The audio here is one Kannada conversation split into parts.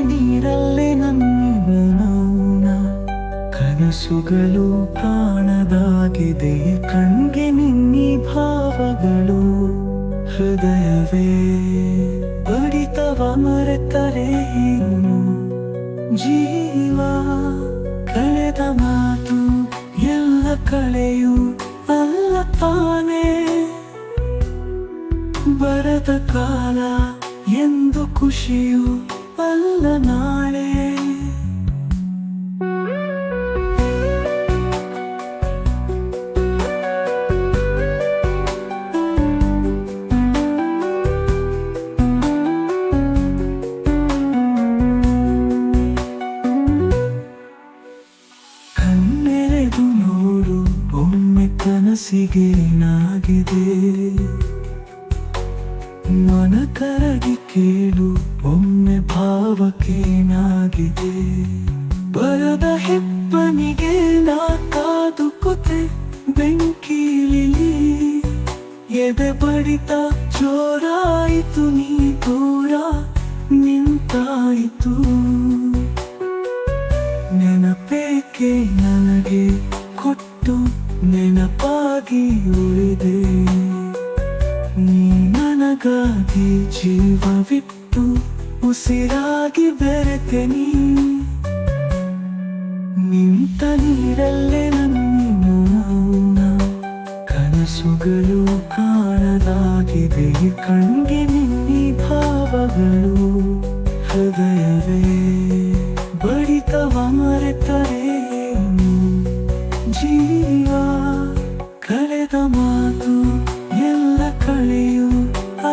ನೀರಲ್ಲೇ ನನ್ನ ಮೌನ ಕನಸುಗಳು ಕಾಣದಾಗಿದೆ ಕಣ್ಗೆ ನಿನ್ನಿ ಭಾವಗಳು ಹೃದಯವೇ ಬಡಿತವ ಮರೆತರೆ ಏನು ಜೀವ ಕಳೆದ ಮಾತು ಎಲ್ಲ ಕಳೆಯು ಅಲ್ಲ ತಾನೇ ಬರದ ಕಾಲ ಎಂದು ಖುಷಿಯು ಅಲ್ಲ ನಾಳೆ ಕಣ್ಣೆರೆದು ನೋಡು ಒಮ್ಮೆ ಕನಸಿಗೇನಾಗಿದೆ ಮನ ಕರಗಿ ಕೇಳು ಒಮ್ಮೆ ಭಾವಕ್ಕೇನಾಗಿದೆ ಬರದ ಹೆಪ್ಪನಿಗೆ ನಾ ಕಾದು ಕೂತೆ ಬೆಂಕಿಲಿ ಎದೆ ಬಡಿತ ಜೋರಾಯಿತು ನೀ ದೂರ ನಿಂತಾಯಿತು ನೆನಪೇಕೆ ನನಗೆ ಕೊಟ್ಟು ನೆನಪಾಗಿ ಉಳಿದೆ ನೀ ನನಗಾಗಿ ಜೀವವಿಟ್ಟು ಉಸಿರಾಗಿ ಬೆರೆತೆ ನಿಂತ ನೀರಲ್ಲೇ ನನ್ನ ಮೌನ ಕನಸುಗಳು ಕಾಣದಾಗಿದೆ ಕಣ್ಗೆ ನಿನ್ನಿ ಭಾವಗಳು ಹೃದಯವೇ ಬಡಿತವ ಮರೆತರೆ ಏನು ಜೀವ ಕಳೆದ ಮಾತು ಎಲ್ಲ ಕಳೆಯು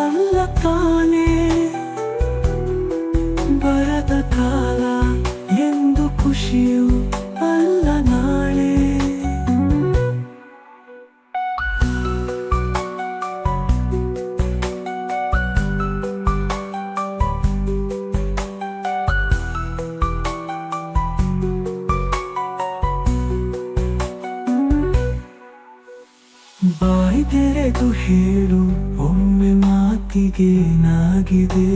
ಅಲ್ಲ ತಾನೇ ಬರದ ಕಾಲ ಎಂದು ಖುಷಿಯು ಅಲ್ಲ ನಾಳೆ ಬಾಯಿ ತೆರೆದು ಹೇಳು ಒಮ್ಮೆ ಮಾತಿಗೇನಾಗಿದೆ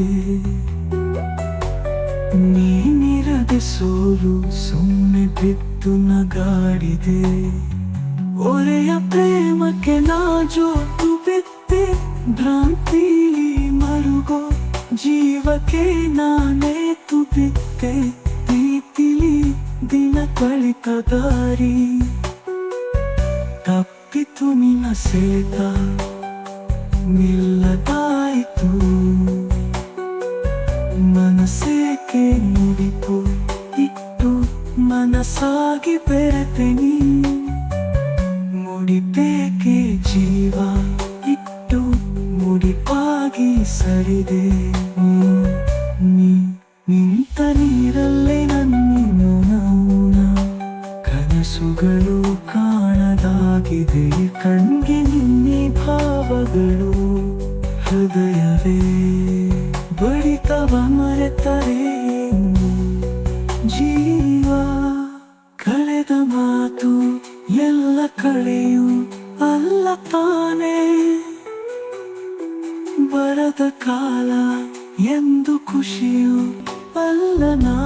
ನೀನಿರದೆ ಸೋಲು ಸುಮ್ಮನೆ ಬಿದ್ದು ನಗಾಡಿದೆ ಒರೆಯ ಪ್ರೇಮಕ್ಕೆ ನಾ ಜೋತು ಬಿದ್ದೆ ಭ್ರಾಂತಿಲಿ ಮರುಗೋ ಜೀವಕ್ಕೆ ನಾನೇ ತುಬಿದ್ದೆ ಪ್ರೀತಿಲಿ ದಿನ ಕಳಿತ ದಾರಿ ತಪ್ಪಿತು ನಿನ್ನ ಸೇತ ನಿಲ್ಲದಾಯಿತು ಮನಸ್ಸೇಕೆ ನುಡಿತು ಇಟ್ಟು ಮನಸ್ಸಾಗಿ ಬೆರೆತೆ ಮುಡಿಬೇಕೆ ಜೀವ ಇಟ್ಟು ಮುಡಿಪಾಗಿ ಸರಿದೆ ನಿಂತ ನೀರಲ್ಲೇ ನನ್ನ ಮೌನ ಕನಸುಗಳು ಕಾಣದಾಗಿದೆ ಕಣ್ಗೆ ನಿನ್ನೆ ಭಾವಗಳು ಹೃದಯವೇ ಬಡಿತವ ಮರೆತರೆ ಏನು ಜೀವ ಕಳೆದ ಮಾತು ಎಲ್ಲ ಕಳೆಯು ಅಲ್ಲ ತಾನೇ ಬರದ ಕಾಲ ಎಂದು ಖುಷಿಯು ಅಲ್ಲ ನಾ